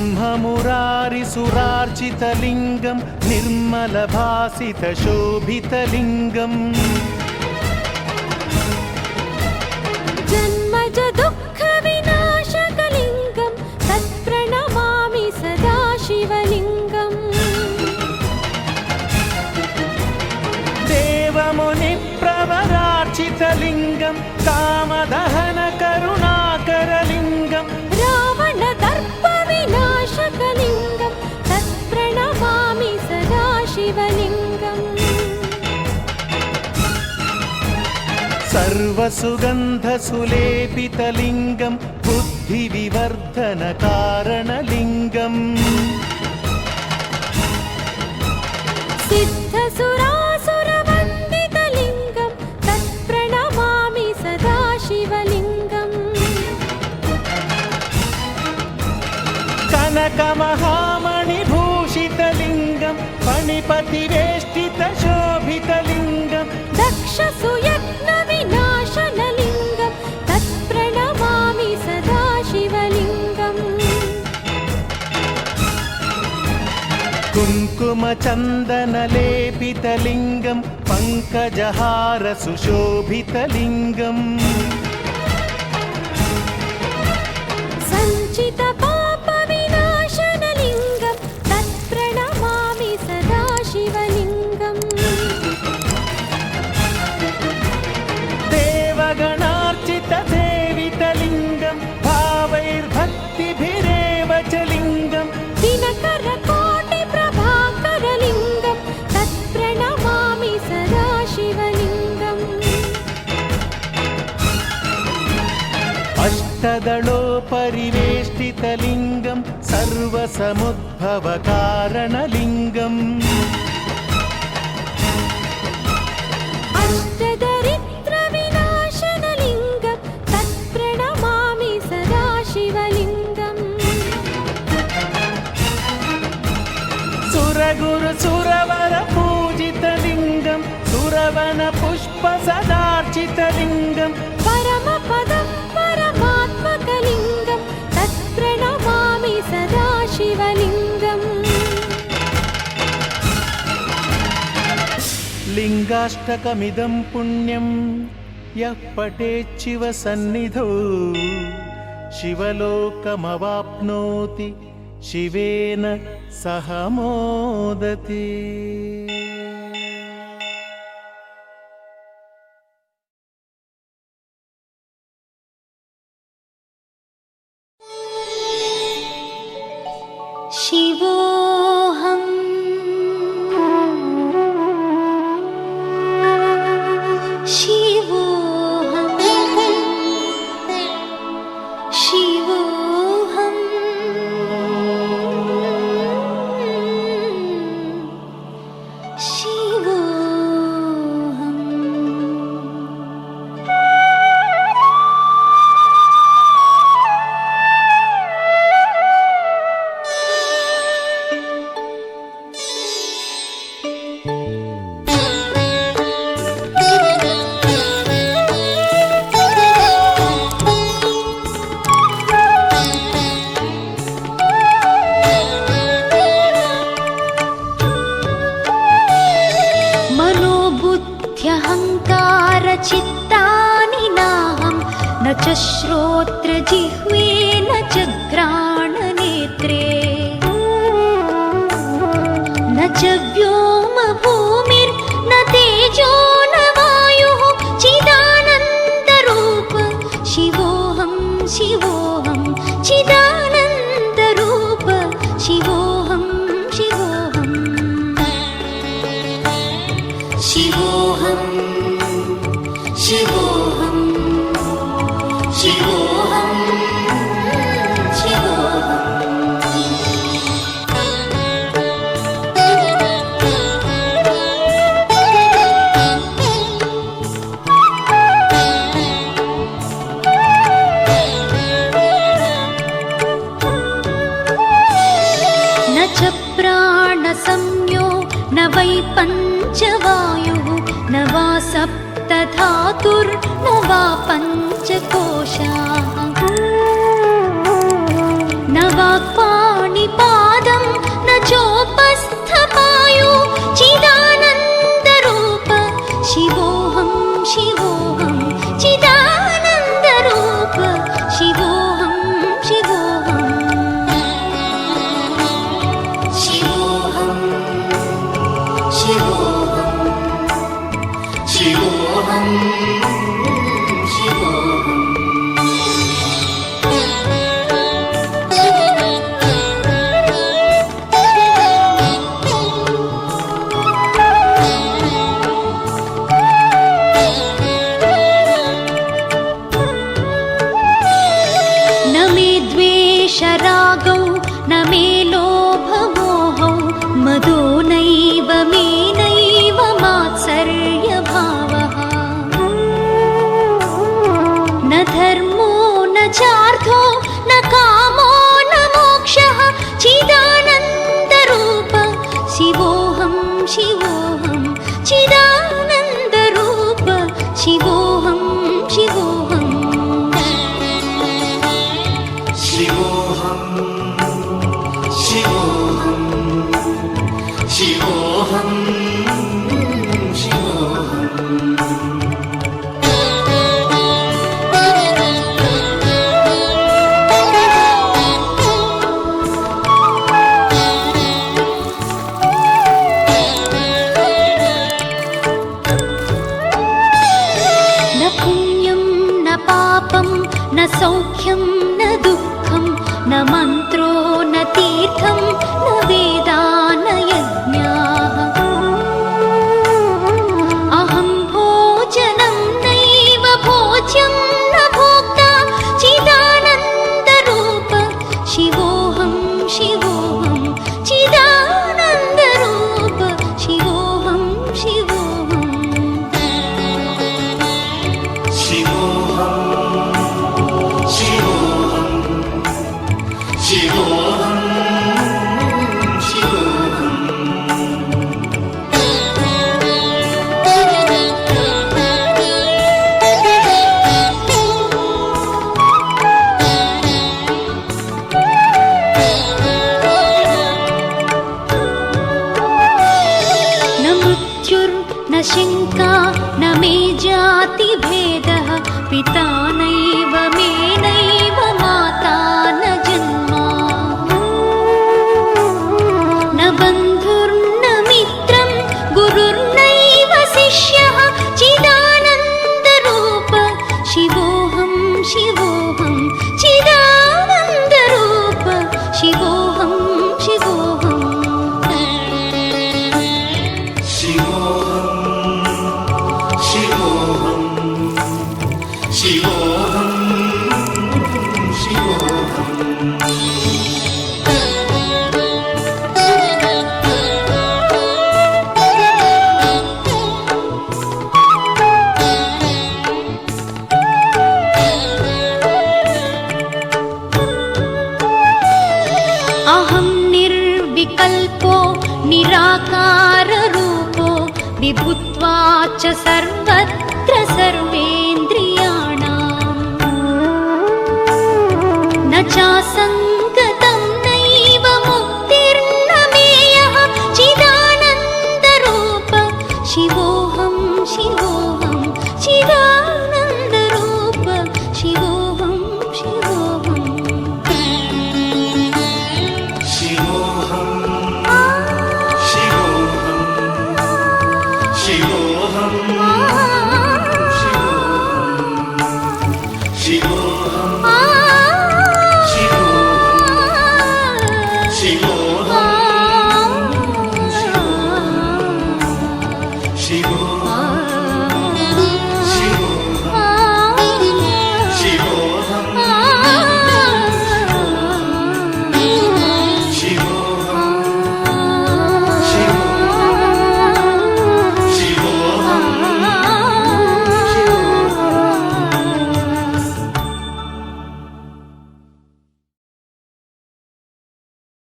ब्रह्ममुरारिसुरार्चितलिङ्गं निर्मलभासितशोभितलिङ्गम् जन्मज दुःखविनाशकलिङ्गं तत्प्रणमामि सदा शिवलिङ्गम् देवमुनिप्रवरार्चितलिङ्गं कामदहनकरुणाकरलिङ्गं रावणदर्पविनाशकलिङ्गं तत्प्रणमामि सदा शिवलिङ्गम् सर्वसुगन्धसुलेपितलिङ्गं बुद्धिविवर्धनकारणलिङ्गम् सिद्धसुरासुरवन्दितलिङ्गं तत्प्रणमामि सदा शिवलिङ्गम् कनकमहामणिभूषितलिङ्गं फणिपतिवेष्टितशोभितलिङ्गं दक्षसुयज्ञविनाशनलिङ्गं तत्प्रणमामि सदा शिवलिङ्गम् कुङ्कुमचन्दनलेपितलिङ्गं पङ्कजहारसुशोभितलिङ्गम् सञ्चितपापविनाशनलिङ्गं तत्प्रणमामि सदा शिवलिङ्गम् देवगणार्चितसेवितलिङ्गं भावैर्भक्तिभिरेव च लिङ्गं दिनकरकोटिप्रभाकरलिङ्गं तत्प्रणमामि सदा शिवलिङ्गम् अष्टदलोपरिवेष्टितलिङ्गं सर्वसमुद्भवकारणलिङ्गम् अष्टदरिद्रविनाशनलिङ्गं तत्प्रणमामि सदा शिवलिङ्गम् सुरगुरुसुरवरपूजितलिङ्गं सुरवनपुष्पसदार्चितलिङ्गं परमपदं परमात्मकलिङ्गं तत्प्रणमामि सदा शिवलिङ्गम् लिङ्गाष्टकमिदं पुण्यं यः पठेच्छिवसन्निधौ शिवलोकमवाप्नोति शिवेन सह मोदते। शिवोऽहम् शिवोऽहम् शिवोऽहम् मनोबुद्ध्यहङ्कारचित्तानि नाहं न च श्रोत्रजिह्वे न च घ्राणनेत्रे न च व्योमभूमिर्न तेजो न वायुः चिदानन्दरूप शिवोऽहं शिवोऽहं चिदानन्दरूप शिवोऽहं शिवोऽहं शिवोऽहं शिवोऽहं शिवोऽहं न च प्राणसंज्ञो न वै पञ्चवायुः न वा सप्तधातुर्न वा पञ्चकोशाः न वाक्पाणि शिवोऽहं शिवोऽहं न सौख्यं न दुःखं न मन्त्रो न तीर्थं न वेदा न यज्ञाः अहं भोजनं नैव भोज्यं न भोक्ता चिदानन्दरूप शिवोऽहं शिवोऽहं चिदानन्दरूप शिवोऽहं शिवोऽहं न शङ्का न मे जातिभेदः पिता नैव मे नैव माता न जन्मा न बन्धुर्न मित्रं गुरुर्नैव शिष्यः चिदानन्दरूप शिवोऽहं शिवोऽहं चिदानन्दरूप शिवोऽहं शिवोऽहम् अहं निर्विकल्पो निराकाररूपो विभुत्वा च सर्वत्र सर्वेन्द्रियाणाम्